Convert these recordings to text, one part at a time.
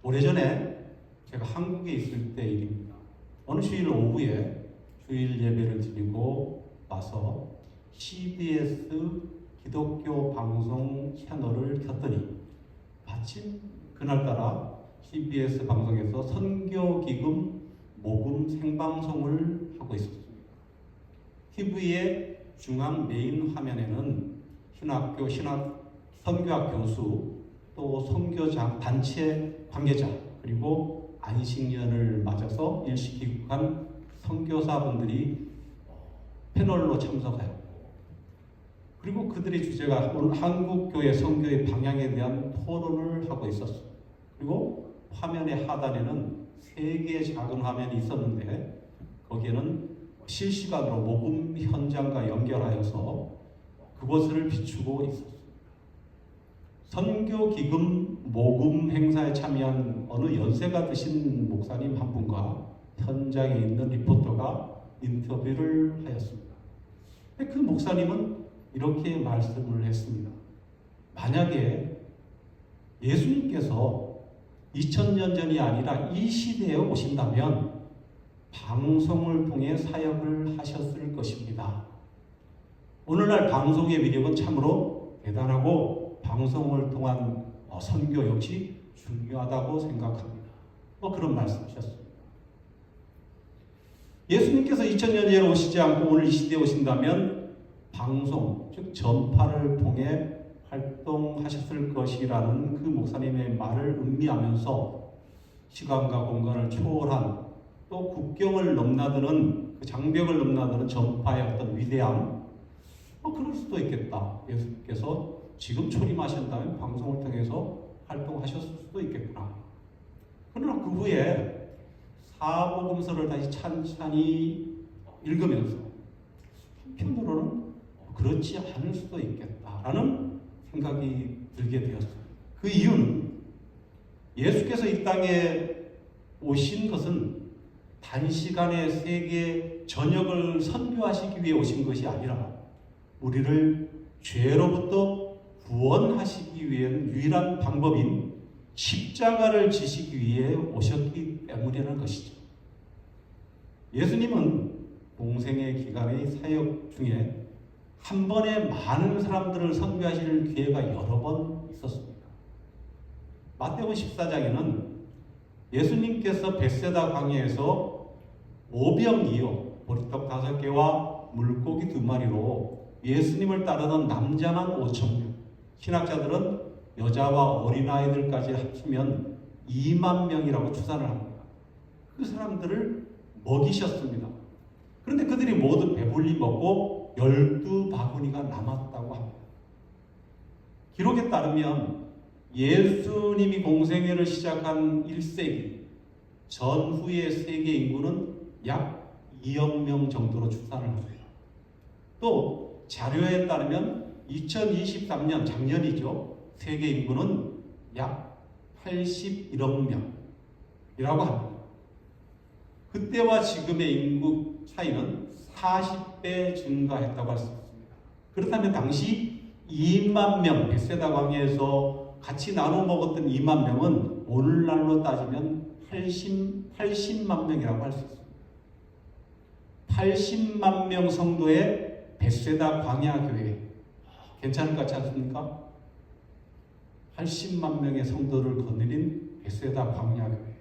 오래전에 제가 한국에 있을 때 일입니다. 어느 주일 오후에 주일 예배를 드리고 와서 CBS 기독교 방송 채널을 켰더니 마침 그날따라 CBS 방송에서 선교기금 모금 생방송을 하고 있었습니다. TV의 중앙 메인 화면에는 신학교, 선교학 교수, 또 선교장 단체 관계자, 그리고 안식년을 맞아서 일시 귀국한 선교사분들이 패널로 참석하였고, 그리고 그들의 주제가 오늘 한국교회 선교의 방향에 대한 토론을 하고 있었습니다. 그리고 화면의 하단에는 3개의 작은 화면이 있었는데 거기에는 실시간으로 모금 현장과 연결하여서 그것을 비추고 있었습니다. 선교기금 모금 행사에 참여한 어느 연세가 드신 목사님 한 분과 현장에 있는 리포터가 인터뷰를 하였습니다. 그 목사님은 이렇게 말씀을 했습니다. 만약에 예수님께서 2000년 전이 아니라 이 시대에 오신다면 방송을 통해 사역을 하셨을 것입니다. 오늘날 방송의 위력은 참으로 대단하고 방송을 통한 선교 역시 중요하다고 생각합니다. 그런 말씀이셨습니다. 예수님께서 2000년 전에 오시지 않고 오늘 이 시대에 오신다면 방송, 즉 전파를 통해 활동하셨을 것이라는 그 목사님의 말을 음미하면서 시간과 공간을 초월한 또 국경을 넘나드는 그 장벽을 넘나드는 전파의 어떤 위대함, 그럴 수도 있겠다. 예수님께서 지금 초림하신다면 방송을 통해서 활동하셨을 수도 있겠구나. 그러나 그 후에 사복음서를 다시 찬찬히 읽으면서 한편으로는 그렇지 않을 수도 있겠다라는 생각이 들게 되었습니다. 그 이유는 예수께서 이 땅에 오신 것은 단시간에 세계 전역을 선교하시기 위해 오신 것이 아니라 우리를 죄로부터 구원하시기 위한 유일한 방법인 십자가를 지시기 위해 오셨기 때문이라는 것이죠. 예수님은 공생의 기간의 사역 중에 한 번에 많은 사람들을 선교하실 기회가 여러 번 있었습니다. 마태복음 14장에는 예수님께서 벳세다 광야에서 오병이어 보리떡 5개와 물고기 2마리로 예수님을 따르던 남자만 5,000명, 신학자들은 여자와 어린아이들까지 합치면 2만 명이라고 추산을 합니다. 그 사람들을 먹이셨습니다. 그런데 그들이 모두 배불리 먹고 12바구니가 남았다고 합니다. 기록에 따르면 예수님이 공생애를 시작한 1세기 전후의 세계 인구는 약 2억 명 정도로 추산을 합니다. 또 자료에 따르면 2023년 작년이죠. 세계 인구는 약 81억 명이라고 합니다. 그때와 지금의 인구 차이는 40배 증가했다고 할 수 있습니다. 그렇다면 당시 2만 명, 벳세다 광야에서 같이 나눠 먹었던 2만 명은 오늘날로 따지면 80만 명이라고 할 수 있습니다. 80만 명 성도의 벳세다 광야 교회, 괜찮을 것 같지 않습니까? 80만 명의 성도를 거느린 벳세다 광야 교회.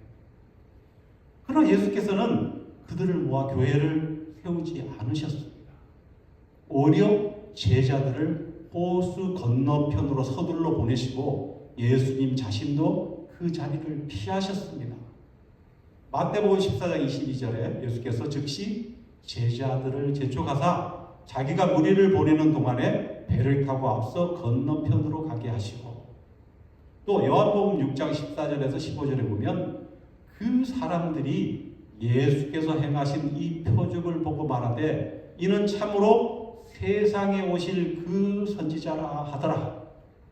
그러나 예수께서는 그들을 모아 교회를 세우지 않으셨습니다. 오히려 제자들을 호수 건너편으로 서둘러 보내시고 예수님 자신도 그 자리를 피하셨습니다. 마태복음 14장 22절에 예수께서 즉시 제자들을 재촉하사 자기가 무리를 보내는 동안에 배를 타고 앞서 건너편으로 가게 하시고, 또 요한복음 6장 14절에서 15절에 보면 그 사람들이 예수께서 행하신 이 표적을 보고 말하되 이는 참으로 세상에 오실 그 선지자라 하더라.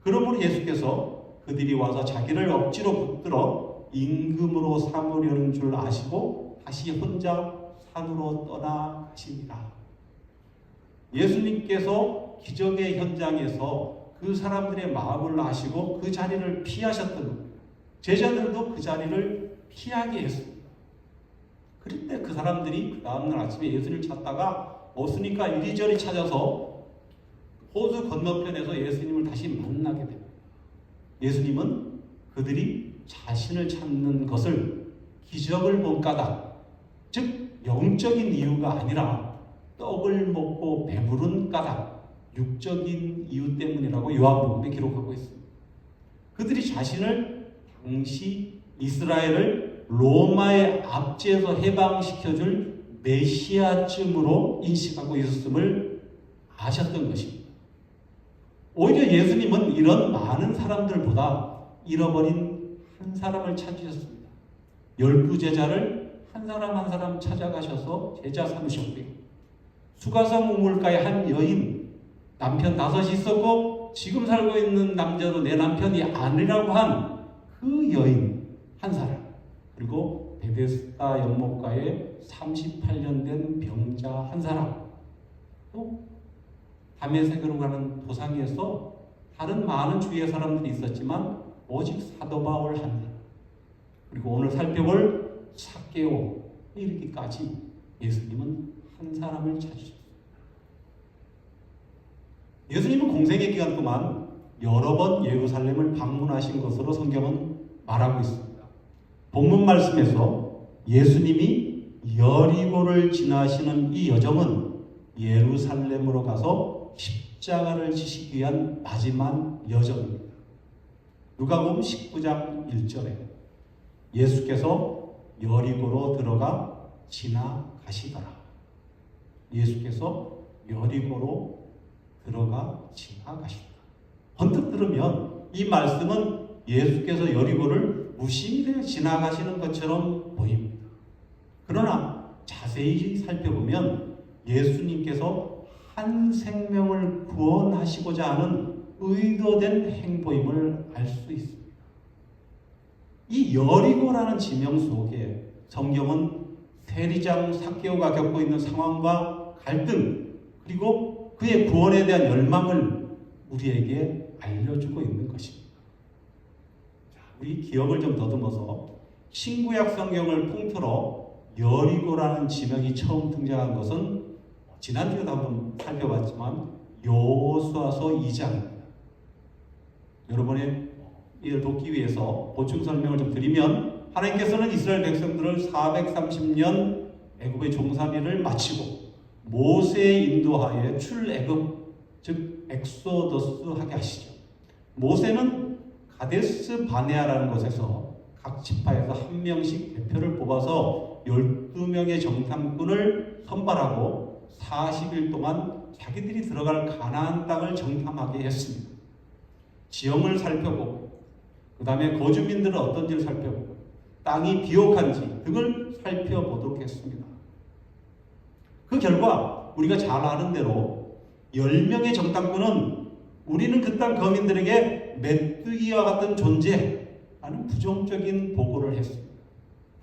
그러므로 예수께서 그들이 와서 자기를 억지로 붙들어 임금으로 삼으려는 줄 아시고 다시 혼자 산으로 떠나가십니다. 예수님께서 기적의 현장에서 그 사람들의 마음을 아시고 그 자리를 피하셨던 겁니다. 제자들도 그 자리를 피하게 했습니다. 그런데 그 사람들이 그 다음날 아침에 예수님을 찾다가 없으니까 이리저리 찾아서 호수 건너편에서 예수님을 다시 만나게 됩니다. 예수님은 그들이 자신을 찾는 것을 기적을 본 까닭, 즉 영적인 이유가 아니라 떡을 먹고 배부른 까닭, 육적인 이유 때문이라고 요한복음에 기록하고 있습니다. 그들이 자신을 당시 이스라엘을 로마의 압제에서 해방시켜줄 메시아쯤으로 인식하고 있었음을 아셨던 것입니다. 오히려 예수님은 이런 많은 사람들보다 잃어버린 한 사람을 찾으셨습니다. 12제자를 한 사람 한 사람 찾아가셔서 제자 삼으셨고요. 수가성 우물가에 한 여인, 남편 5이 있었고 지금 살고 있는 남자도 내 남편이 아니라고 한 그 여인 한 사람, 그리고 베데스다 연못가에 38년 된 병자 한 사람, 또 다메섹으로 가는 도상에서 다른 많은 주위의 사람들이 있었지만 오직 사도 바울 한 사람, 그리고 오늘 살펴볼 삭개오 이르기까지 예수님은 한 사람을 찾으셨습니다. 예수님은 공생의 기간 동안 여러 번 예루살렘을 방문하신 것으로 성경은 말하고 있습니다. 본문 말씀에서 예수님이 여리고를 지나시는 이 여정은 예루살렘으로 가서 십자가를 지시기 위한 마지막 여정입니다. 누가복음 19장 1절에 예수께서 여리고로 들어가 지나가시더라. 예수께서 여리고로 들어가 지나가시더라. 언뜻 들으면 이 말씀은 예수께서 여리고를 무심히 지나가시는 것처럼 보입니다. 그러나 자세히 살펴보면 예수님께서 한 생명을 구원하시고자 하는 의도된 행보임을 알 수 있습니다. 이 여리고라는 지명 속에 성경은 세리장 삭개오가 겪고 있는 상황과 갈등, 그리고 그의 구원에 대한 열망을 우리에게 알려주고 있는 것입니다. 우리 기억을 좀 더듬어서 신구약 성경을 통틀어 여리고라는 지명이 처음 등장한 것은 지난주에도 한번 살펴봤지만 여호수아서 2장입니다. 여러분의 이를 돕기 위해서 보충 설명을 좀 드리면, 하나님께서는 이스라엘 백성들을 430년 애굽의 종살이를 마치고 모세의 인도하에 출애굽, 즉 엑소더스 하게 하시죠. 모세는 가데스 바네아라는 곳에서 각 지파에서 한 명씩 대표를 뽑아서 12명의 정탐꾼을 선발하고 40일 동안 자기들이 들어갈 가나안 땅을 정탐하게 했습니다. 지형을 살펴보고, 그 다음에 거주민들은 어떤지를 살펴보고, 땅이 비옥한지 등을 살펴보도록 했습니다. 그 결과 우리가 잘 아는 대로 10명의 정탐꾼은 우리는 그 땅 거민들에게 메뚜기와 같은 존재라는 부정적인 보고를 했습니다.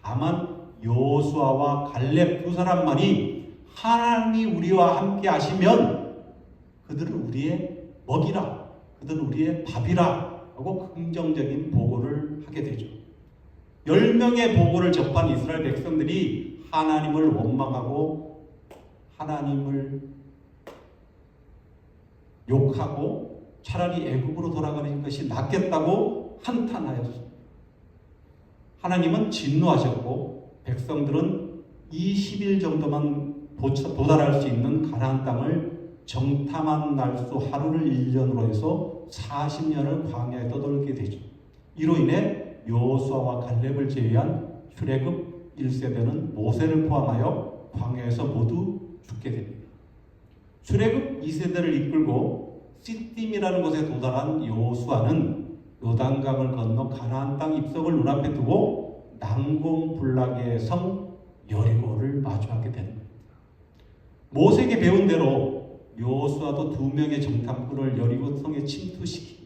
다만 여호수아와 갈렙 두 사람만이 하나님이 우리와 함께 하시면 그들은 우리의 먹이라, 그들은 우리의 밥이라 하고 긍정적인 보고를 하게 되죠. 10명의 보고를 접한 이스라엘 백성들이 하나님을 원망하고 하나님을 욕하고 차라리 애굽으로 돌아가는 것이 낫겠다고 한탄하였습니다. 하나님은 진노하셨고 백성들은 20일 정도만 도달할 수 있는 가나안 땅을 정탐한 날수 하루를 1년으로 해서 40년을 광야에 떠돌게 되죠. 이로 인해 여호수아와 갈렙을 제외한 출애굽 1세대는 모세를 포함하여 광야에서 모두 죽게 됩니다. 출애굽 2세대를 이끌고 시딤이라는 곳에 도달한 여호수아는 요단강을 건너 가나안 땅 입성을 눈앞에 두고 난공불락의 성 여리고를 마주하게 되는 겁니다. 모세에게 배운 대로 여호수아도 2명의 정탐꾼을 여리고 성에 침투시킵니다.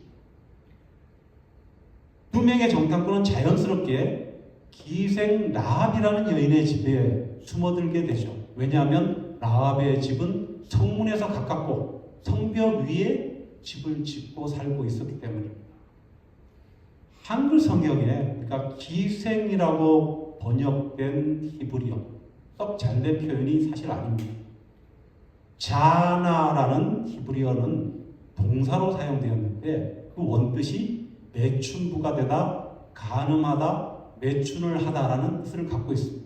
2명의 정탐꾼은 자연스럽게 기생 라합이라는 여인의 집에 숨어들게 되죠. 왜냐하면 라합의 집은 성문에서 가깝고 성벽 위에 집을 짓고 살고 있었기 때문입니다. 한글 성경에, 그러니까 그러니까 기생이라고 번역된 히브리어 썩 잘된 표현이 사실 아닙니다. 자나라는 히브리어는 동사로 사용되었는데 그 원뜻이 매춘부가 되다, 간음하다, 매춘을 하다라는 뜻을 갖고 있습니다.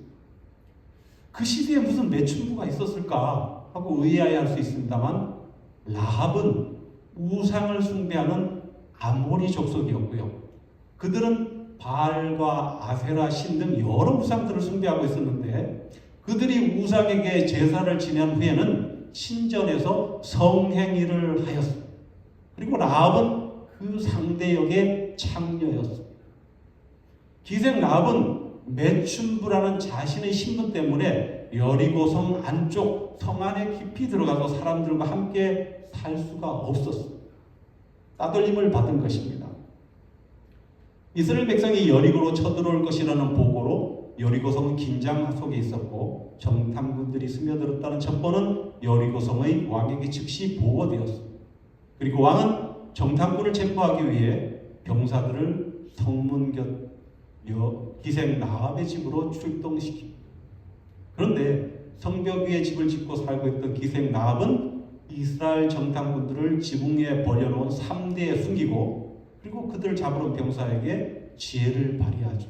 그 시대에 무슨 매춘부가 있었을까 하고 의아해할 수 있습니다만 라합은 우상을 숭배하는 아모리 족속이었고요. 그들은 바알과 아세라 신 등 여러 우상들을 숭배하고 있었는데 그들이 우상에게 제사를 지낸 후에는 신전에서 성행위를 하였습니다. 그리고 라합은 그 상대역의 창녀였습니다. 기생 라합은 매춘부라는 자신의 신분 때문에 여리고성 안쪽 성 안에 깊이 들어가서 사람들과 함께 살 수가 없었습니다. 따돌림을 받은 것입니다. 이스라엘 백성이 여리고로 쳐들어올 것이라는 보고로 여리고성은 긴장 속에 있었고 정탐꾼들이 스며들었다는 첩보는 여리고성의 왕에게 즉시 보고되었습니다. 그리고 왕은 정탐꾼을 체포하기 위해 병사들을 성문 곁 기생 라합의 집으로 출동시킵니다. 그런데 성벽 위에 집을 짓고 살고 있던 기생 라합은 이스라엘 정탐꾼들을 지붕에 버려놓은 3대에 숨기고 그리고 그들을 잡으러 온 병사에게 지혜를 발휘하죠.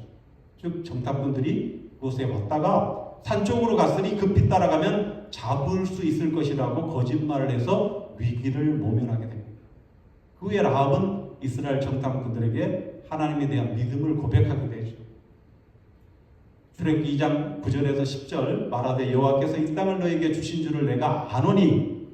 즉 정탐꾼들이 그곳에 왔다가 산 쪽으로 갔으니 급히 따라가면 잡을 수 있을 것이라고 거짓말을 해서 위기를 모면하게 됩니다. 그 후에 라합은 이스라엘 정탐꾼들에게 하나님에 대한 믿음을 고백하게 되죠. 출애굽기 2장 9절에서 10절 말하되 여호와께서 이 땅을 너에게 주신 줄을 내가 아노니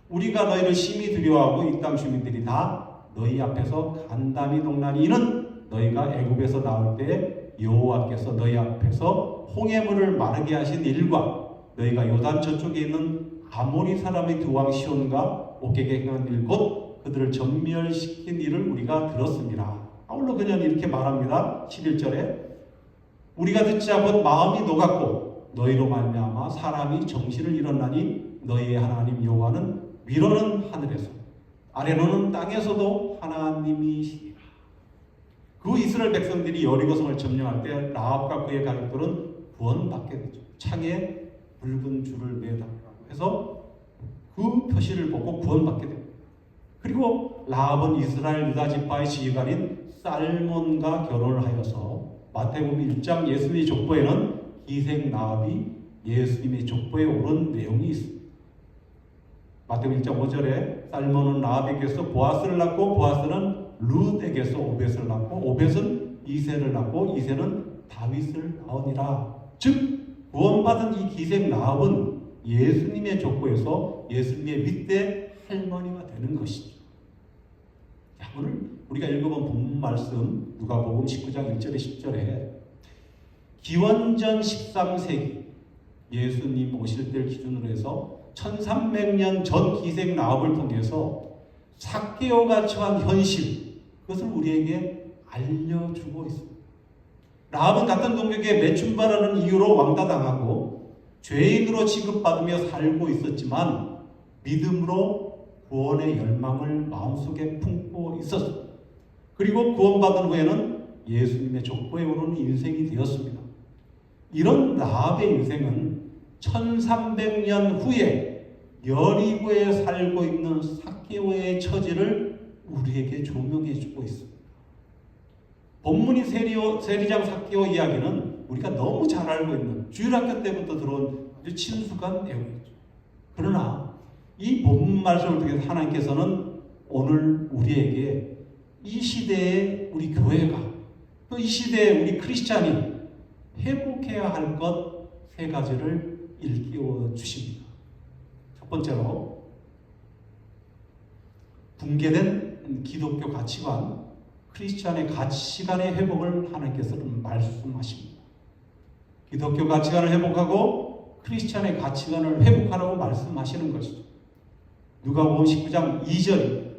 우리가 너희를 심히 두려워하고 이 땅 주민들이 다 너희 앞에서 간담이 동나니 이는 너희가 애굽에서 나올 때 여호와께서 너희 앞에서 홍해물을 마르게 하신 일과 너희가 요단 저쪽에 있는 아모리 사람의 두 왕 시온과 옥에게 행한 일 곧 그들을 전멸시킨 일을 우리가 들었습니다. 아울러 그녀는 이렇게 말합니다. 11절에 우리가 듣자 곧 마음이 녹았고 너희로 말미암아 사람이 정신을 잃었나니 너희의 하나님 여호와는 위로는 하늘에서 아래로는 땅에서도 하나님이시니라. 그 이스라엘 백성들이 여리고성을 점령할 때 라합과 그의 가족들은 구원받게 되죠. 창에 붉은 줄을 매달라고 해서 그 표시를 보고 구원받게 됩니다. 그리고 라합은 이스라엘 유다 지파의 지휘관인 살몬과 결혼을 하여서 마태복음 1장 예수님의 족보에는 기생 라합이 예수님의 족보에 오른 내용이 있습니다. 마태복음 1장 5절에 살몬은 라합에게서 보아스를 낳고 보아스는 룻에게서 오벳을 낳고 오벳은 이새를 낳고 이새는 다윗을 낳으니라. 즉 구원받은 이 기생 라합은 예수님의 족보에서 예수님의 윗대 할머니가 되는 것이죠. 자, 오늘 우리가 읽어본 본문 말씀 누가복음 19장 1절에 10절에 기원전 13세기 예수님 오실 때를 기준으로 해서 1300년 전 기생 라합을 통해서 삭개오가 처한 현실 그것을 우리에게 알려주고 있습니다. 라합은 같은 동족의 매춘바라는 이유로 왕따당하고 죄인으로 취급받으며 살고 있었지만 믿음으로 구원의 열망을 마음속에 품고 있었습니다. 그리고 구원받은 후에는 예수님의 족보에 오르는 인생이 되었습니다. 이런 라합의 인생은 1300년 후에 여리고에 살고 있는 삭개오의 처지를 우리에게 조명해 주고 있습니다. 본문이 세리장 삭개오 이야기는 우리가 너무 잘 알고 있는 주일학교 때부터 들어온 아주 친숙한 내용이죠. 그러나 이 본문 말씀을 통해서 하나님께서는 오늘 우리에게 이 시대에 우리 교회가 또 이 시대에 우리 크리스찬이 회복해야 할 것 세 가지를 일깨워 주십니다. 첫 번째로 붕괴된 기독교 가치관, 크리스찬의 가치관의 회복을 하나님께서는 말씀하십니다. 기독교 가치관을 회복하고 크리스찬의 가치관을 회복하라고 말씀하시는 것이죠. 누가복음 19장 2절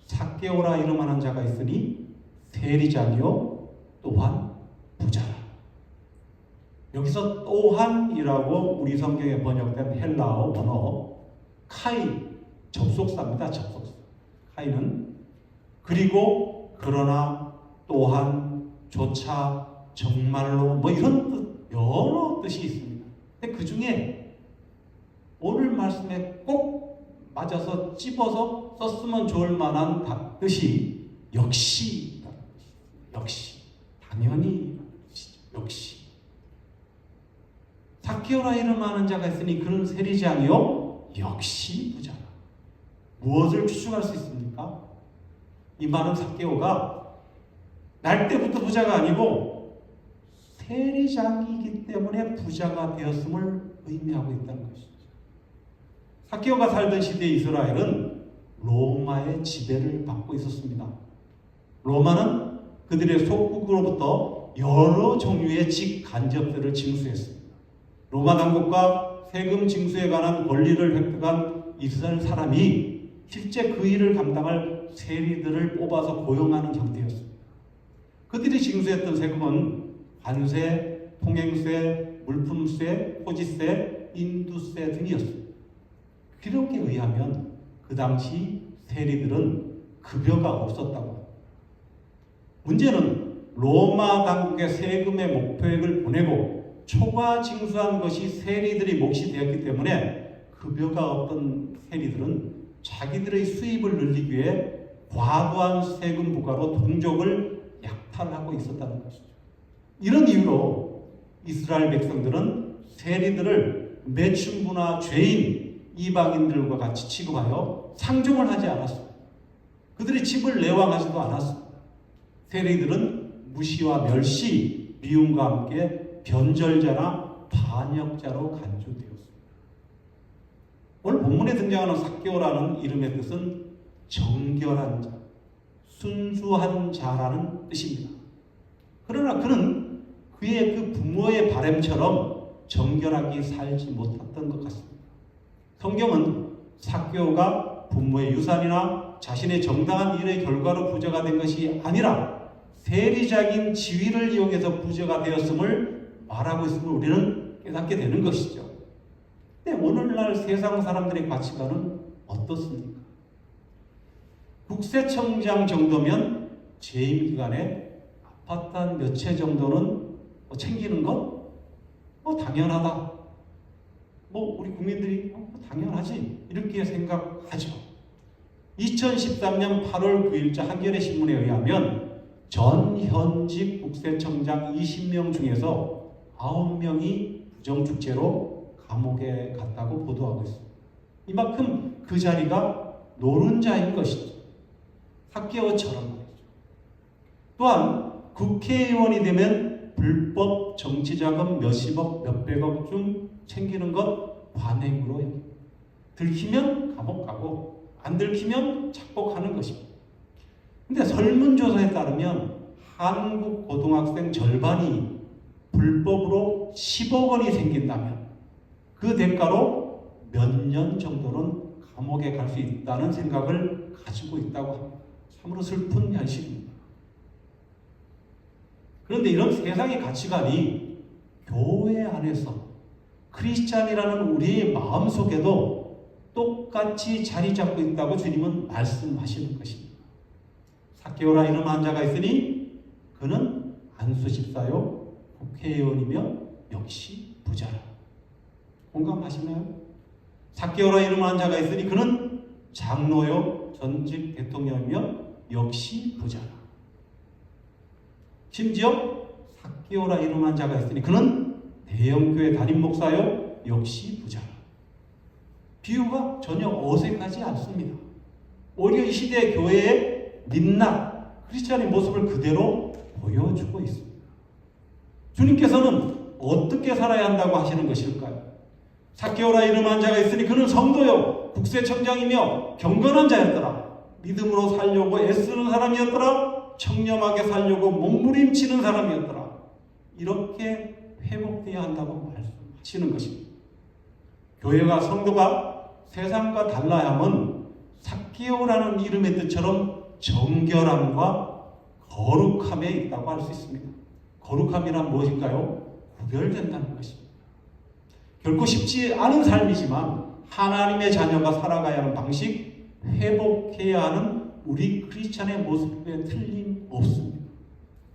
삭개오라 이름하는 자가 있으니 세리장이요 또한 부자라. 여기서 또한이라고 우리 성경에 번역된 헬라어 원어 카이 접속사입니다. 접속사. 카이는 그리고 그러나 또한 조차, 정말로 뭐 이런 뜻, 여러 뜻이 있습니다. 근데 그 중에 오늘 말씀에 꼭 맞아서 찝어서 썼으면 좋을 만한 뜻이 역시, 역시, 당연히, 역시. 삭개오라 이름하는 자가 있으니 그는 세리장이요 역시 부자라. 무엇을 추측할 수 있습니까? 이 말은 삭개오가 날 때부터 부자가 아니고 세리장이기 때문에 부자가 되었음을 의미하고 있다는 것이죠. 삭개오가 살던 시대 이스라엘은 로마의 지배를 받고 있었습니다. 로마는 그들의 속국으로부터 여러 종류의 직간접들을 징수했습니다. 로마 당국과 세금 징수에 관한 권리를 획득한 이스라엘 사람이 실제 그 일을 감당할 세리들을 뽑아서 고용하는 형태였습니다. 그들이 징수했던 세금은 관세, 통행세, 물품세, 토지세, 인두세 등이었습니다. 기록에 의하면 그 당시 세리들은 급여가 없었다고 합니다. 문제는 로마 당국의 세금의 목표액을 보내고 초과 징수한 것이 세리들의 몫이 되었기 때문에 급여가 없던 세리들은 자기들의 수입을 늘리기 위해 과도한 세금 부과로 동족을 약탈하고 있었다는 것이죠. 이런 이유로 이스라엘 백성들은 세리들을 매춘부나 죄인, 이방인들과 같이 취급하여 상종을 하지 않았습니다. 그들이 집을 내왕하지도 않았습니다. 세리들은 무시와 멸시, 미움과 함께 변절자나 반역자로 간주되었습니다. 오늘 본문에 등장하는 삭개오라는 이름의 뜻은 정결한 자, 순수한 자라는 뜻입니다. 그러나 그는 그의 그 부모의 바램처럼 정결하게 살지 못했던 것 같습니다. 성경은 삭개오가 부모의 유산이나 자신의 정당한 일의 결과로 부자가 된 것이 아니라 세리적인 지위를 이용해서 부자가 되었음을 말하고 있음을 우리는 깨닫게 되는 것이죠. 근데 오늘날 세상 사람들의 가치관은 어떻습니까? 국세청장 정도면 재임 기간에 아파트 한 몇 채 정도는 챙기는 건 당연하다. 우리 국민들이 당연하지 이렇게 생각하죠. 2013년 8월 9일자 한겨레 신문에 의하면 전 현직 국세청장 20명 중에서 9명이 부정축제로 감옥에 갔다고 보도하고 있습니다. 이만큼 그 자리가 노른자인 것이죠. 삭개오처럼 말이죠. 또한 국회의원이 되면 불법 정치자금 몇십억, 몇백억 좀 챙기는 것 관행으로 여깁니다. 들키면 감옥 가고 안 들키면 착복하는 것입니다. 근데 설문조사에 따르면 한국 고등학생 절반이 불법으로 10억 원이 생긴다면 그 대가로 몇 년 정도는 감옥에 갈 수 있다는 생각을 가지고 있다고 합니다. 참으로 슬픈 현실입니다. 그런데 이런 세상의 가치관이 교회 안에서 크리스찬이라는 우리의 마음속에도 똑같이 자리 잡고 있다고 주님은 말씀하시는 것입니다. 삭개오라 이름한 자가 있으니 그는 안수 집사요 국회의원이며 역시 부자라. 공감하시나요? 삭개오라 이름한 자가 있으니 그는 장로요 전직 대통령이며 역시 부자라. 심지어 삭개오라 이름한 자가 있으니 그는 대형교회 담임 목사요 역시 부자라. 비유가 전혀 어색하지 않습니다. 오히려 이 시대의 교회의 민낯, 크리스찬의 모습을 그대로 보여주고 있습니다. 주님께서는 어떻게 살아야 한다고 하시는 것일까요? 삭개오라 이름한 자가 있으니 그는 성도요 국세청장이며 경건한 자였더라. 믿음으로 살려고 애쓰는 사람이었더라. 청렴하게 살려고 몸부림치는 사람이었더라. 이렇게 회복되어야 한다고 말씀하시는 것입니다. 교회가 성도가 세상과 달라야 함은 삭개오라는 이름의 뜻처럼 정결함과 거룩함에 있다고 할 수 있습니다. 거룩함이란 무엇일까요? 구별된다는 것입니다. 결코 쉽지 않은 삶이지만 하나님의 자녀가 살아가야 하는 방식, 회복해야 하는 우리 크리스찬의 모습에 틀림없습니다.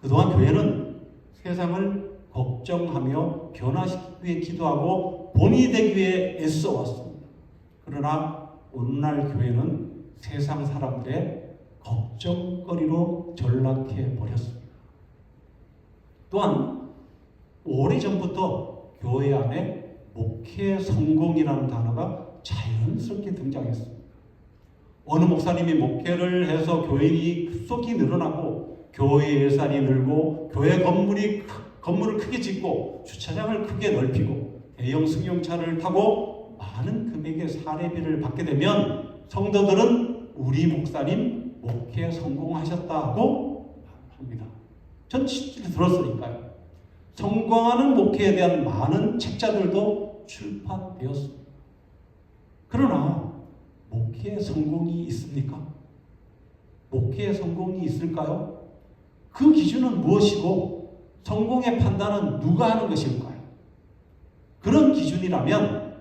그동안 교회는 세상을 걱정하며 변화시키기 위해 기도하고 본이 되기 위해 애써왔습니다. 그러나 오늘날 교회는 세상 사람들의 걱정거리로 전락해 버렸습니다. 또한 오래전부터 교회 안에 목회 성공이라는 단어가 자연스럽게 등장했습니다. 어느 목사님이 목회를 해서 교인이 급속히 늘어나고 교회 예산이 늘고 교회 건물을 크게 짓고 주차장을 크게 넓히고 대형 승용차를 타고 많은 금액의 사례비를 받게 되면 성도들은 우리 목사님 목회 성공하셨다고 합니다. 전 실제로 들었으니까요. 성공하는 목회에 대한 많은 책자들도 출판되었습니다. 그러나 목회의 성공이 있습니까? 목회의 성공이 있을까요? 그 기준은 무엇이고 성공의 판단은 누가 하는 것일까요? 그런 기준이라면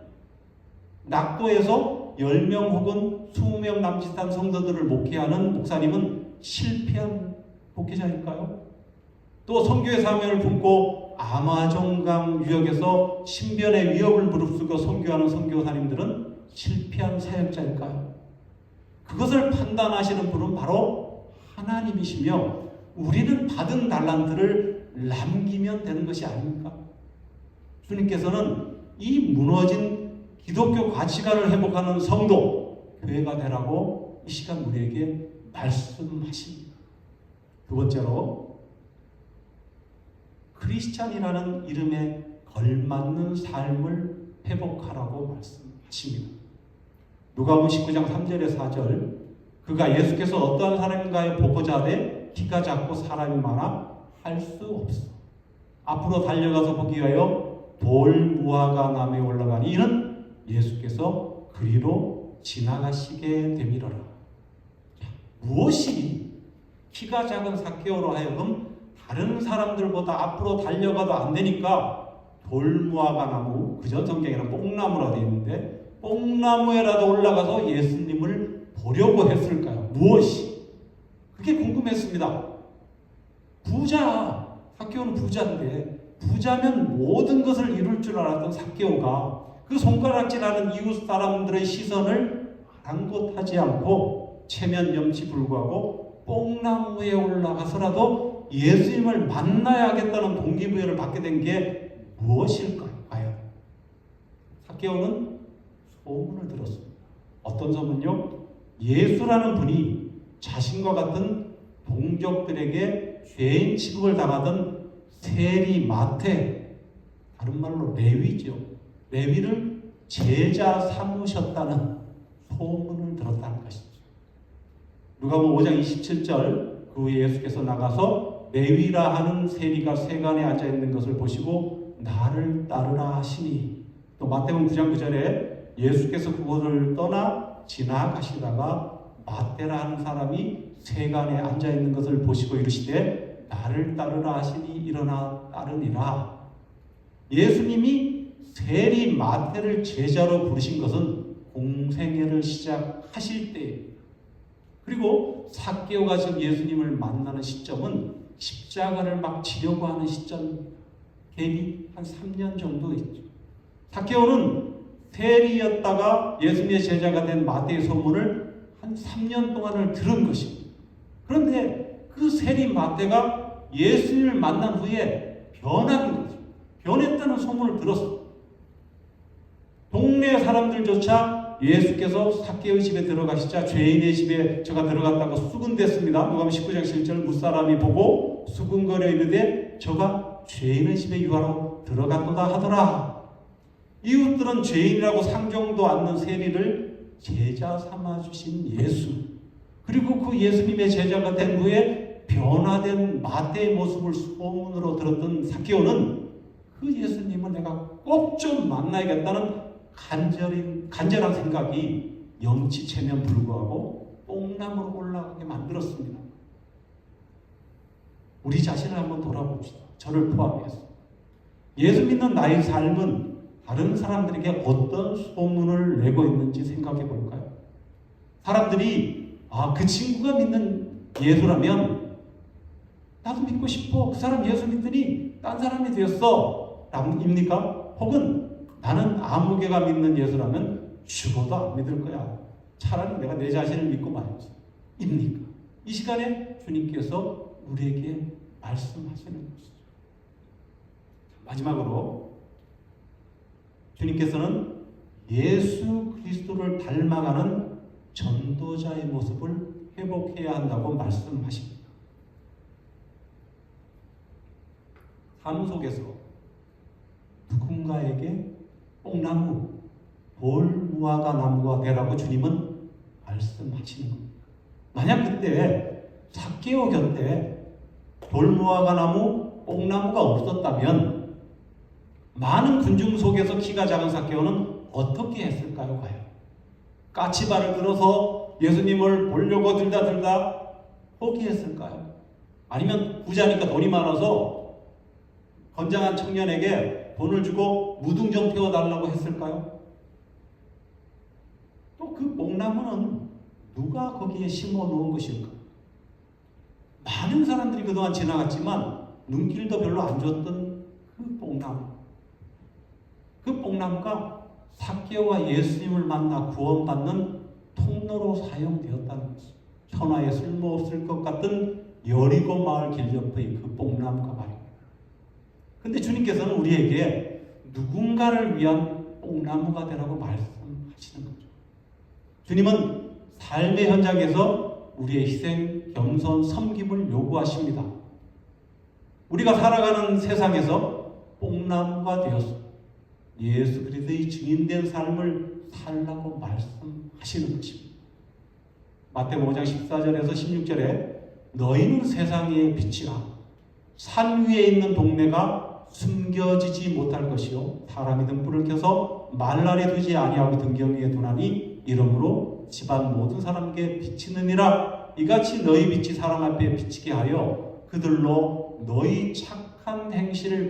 낙도에서 10명 혹은 20명 남짓한 성도들을 목회하는 목사님은 실패한 목회자일까요? 또 선교의 사명을 품고 아마존강 유역에서 신변의 위협을 무릅쓰고 선교하는 선교사님들은 실패한 사역자일까요? 그것을 판단하시는 분은 바로 하나님이시며 우리는 받은 달란트를 남기면 되는 것이 아닙니까? 주님께서는 이 무너진 기독교 가치관을 회복하는 성도, 교회가 되라고 이 시간 우리에게 말씀하십니다. 두 번째로 크리스찬이라는 이름에 걸맞는 삶을 회복하라고 말씀하십니다. 누가복음 19장 3절에 4절 그가 예수께서 어떠한 사람인가에 보고자 하되 키가 작고 사람이 많아 할 수 없어. 앞으로 달려가서 보기 위하여 돌무화과 나무에 올라가니 이는 예수께서 그리로 지나가시게 되미러라. 무엇이 키가 작은 삭개오로 하여금 다른 사람들보다 앞으로 달려가도 안 되니까 돌무화과 나무, 그전 성경에는 뽕나무라 되어 있는데 뽕나무에라도 올라가서 예수님을 보려고 했을까요? 무엇이? 그게 궁금했습니다. 부자, 삭개오는 부자인데 부자면 모든 것을 이룰 줄 알았던 삭개오가 그 손가락질하는 이웃 사람들의 시선을 아랑곳하지 않고 체면염치 불구하고 뽕나무에 올라가서라도 예수님을 만나야 하겠다는 동기부여를 받게 된 게 무엇일까요? 과연 삭개오는 소문을 들었습니다. 어떤 소문요? 예수라는 분이 자신과 같은 동족들에게 죄인 취급을 당하던 세리 마태, 다른 말로 레위죠. 레위를 제자 삼으셨다는 소문을 들었다는 것이죠. 누가복음 5장 27절 그 후에 예수께서 나가서 레위라 하는 세리가 세간에 앉아 있는 것을 보시고 나를 따르라 하시니, 또 마태복음 9장 9절에 예수께서 그곳을 떠나 지나가시다가 마태라 하는 사람이 세간에 앉아 있는 것을 보시고 이르시되 나를 따르라 하시니 일어나 따르니라. 예수님이 세리 마태를 제자로 부르신 것은 공생애를 시작하실 때입니다. 그리고 삭개오가 지금 예수님을 만나는 시점은 십자가를 막 지려고 하는 시점, 갭이 한 3년 정도 있죠. 삭개오는 세리였다가 예수님의 제자가 된 마태의 소문을 한 3년 동안을 들은 것입니다. 그런데 그 세리 마태가 예수님을 만난 후에 변한 거죠. 변했다는 소문을 들었어요. 동네 사람들조차 예수께서 삭개오의 집에 들어가시자 죄인의 집에 저가 들어갔다고 수군댔습니다. 누가복음 19장 7절 무사람이 보고 수군거려 이르되 저가 죄인의 집에 유하러 들어갔도다 하더라. 이웃들은 죄인이라고 상종도 않는 세리를 제자 삼아주신 예수, 그리고 그 예수님의 제자가 된 후에 변화된 마태의 모습을 소문으로 들었던 삭개오는 그 예수님을 내가 꼭 좀 만나야겠다는 간절한 생각이 염치체면 불구하고 뽕나무로 올라가게 만들었습니다. 우리 자신을 한번 돌아봅시다. 저를 포함해서. 예수 믿는 나의 삶은 다른 사람들에게 어떤 소문을 내고 있는지 생각해 볼까요? 사람들이 그 친구가 믿는 예수라면 나도 믿고 싶어. 그 사람 예수 믿더니 딴 사람이 되었어. 입니까? 혹은 나는 아무개가 믿는 예수라면 죽어도 안 믿을 거야. 차라리 내가 내 자신을 믿고 말이지. 입니까? 이 시간에 주님께서 우리에게 말씀하시는 것이죠. 마지막으로 주님께서는 예수 그리스도를 닮아가는 전도자의 모습을 회복해야 한다고 말씀하십니다. 삶 속에서 누군가에게 뽕나무, 돌무화과 나무가 되라고 주님은 말씀하시는 겁니다. 만약 그때 삭개오 곁에 돌무화과 나무, 뽕나무가 없었다면 많은 군중 속에서 키가 작은 삭개오는 어떻게 했을까요? 과연 까치발을 들어서 예수님을 보려고 들다 포기했을까요? 아니면 부자니까 돈이 많아서 건장한 청년에게 돈을 주고 무등정 태워달라고 했을까요? 또 그 뽕나무는 누가 거기에 심어 놓은 것일까? 많은 사람들이 그동안 지나갔지만 눈길도 별로 안 줬던 그 뽕나무. 그 뽕나무가 삭개오가 예수님을 만나 구원받는 통로로 사용되었다는 것이죠. 천하에 쓸모없을 것 같은 여리고 마을 길 옆의 그 뽕나무가 말입니다. 근데 주님께서는 우리에게 누군가를 위한 뽕나무가 되라고 말씀하시는 거죠. 주님은 삶의 현장에서 우리의 희생, 겸손, 섬김을 요구하십니다. 우리가 살아가는 세상에서 뽕나무가 되어서 예수 그리스도의 증인된 삶을 살라고 말씀하시는 것입니다. 마태복음 5장 14절에서 16절에 너희는 세상의 빛이라 산 위에 있는 동네가 숨겨지지 못할 것이요 사람이 등불을 켜서 말날에 두지 아니하고 등경 위에 두나니 이러므로 집안 모든 사람에게 비치느니라. 이같이 너희 빛이 사람 앞에 비치게 하여 그들로 너희 착한 행실을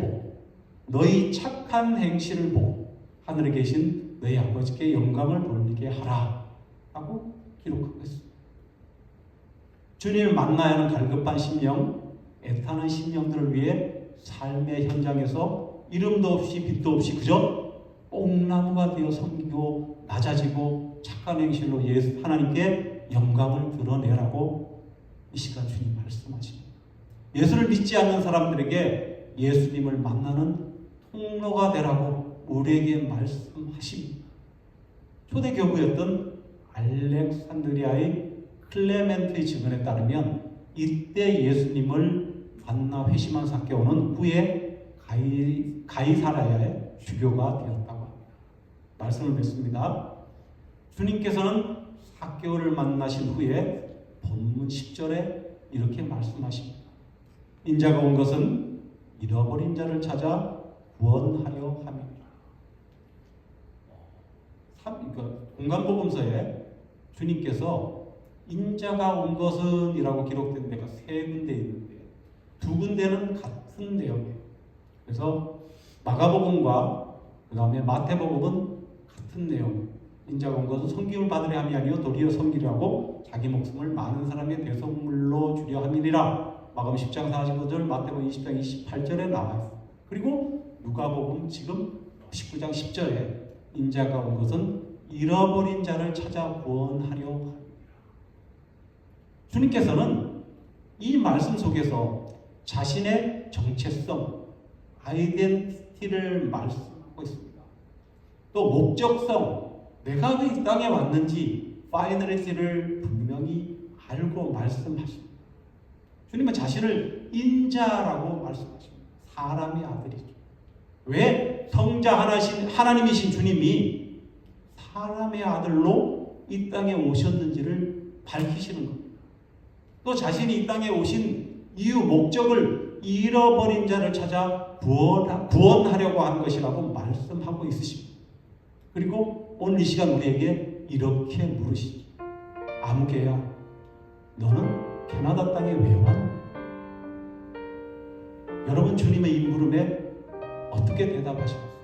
보고 하늘에 계신 너희 아버지께 영광을 돌리게 하라 하고 기록하고 있습니다. 주님을 만나야 하는 갈급한 심령, 애타는 심령들을 위해 삶의 현장에서 이름도 없이 빛도 없이 그저 뽕나무가 되어 섬기고 낮아지고 착한 행실로 예수 하나님께 영광을 드러내라고 이 시간 주님 말씀하십니다. 예수를 믿지 않는 사람들에게 예수님을 만나는 통로가 되라고 우리에게 말씀하십니다. 초대교구였던 알렉산드리아의 클레멘트의 증언에 따르면 이때 예수님을 만나 회심한 삭개오는 후에 가이사라야의 주교가 되었다고 합니다. 말씀을 맺습니다. 주님께서는 삭개오를 만나신 후에 본문 10절에 이렇게 말씀하십니다. 인자가 온 것은 잃어버린 자를 찾아 구원하려 함이라. 공간복음서에 주님께서 인자가 온 것은 이라고 기록된 데가 3군데 있는데 2군데는 같은 내용이에요. 그래서 마가복음과 그 다음에 마태복음은 같은 내용이에요. 인자가 온 것은 섬김을 받으려 함이 아니요 도리어 섬기려 하고 자기 목숨을 많은 사람의 대속물로 주려 함이니라. 마가복음 10장 45절, 마태복음 20장 28절에 나와 있어요. 그리고 누가복음 지금 19장 10절에 인자가 온 것은 잃어버린 자를 찾아 구원하려 합니다. 주님께서는 이 말씀 속에서 자신의 정체성, 아이덴티티를 말씀하고 있습니다. 또 목적성, 내가 왜 이 땅에 왔는지 파이널리티를 분명히 알고 말씀하십니다. 주님은 자신을 인자라고 말씀하십니다. 사람의 아들이죠. 왜 성자 하나님이신 주님이 사람의 아들로 이 땅에 오셨는지를 밝히시는 겁니다. 또 자신이 이 땅에 오신 이유, 목적을 잃어버린 자를 찾아 구원하려고 한 것이라고 말씀하고 있으십니다. 그리고 오늘 이 시간 우리에게 이렇게 물으시죠. 아무개야, 너는 캐나다 땅에 왜 왔니? 여러분 주님의 이 물음에 어떻게 대답하십니까?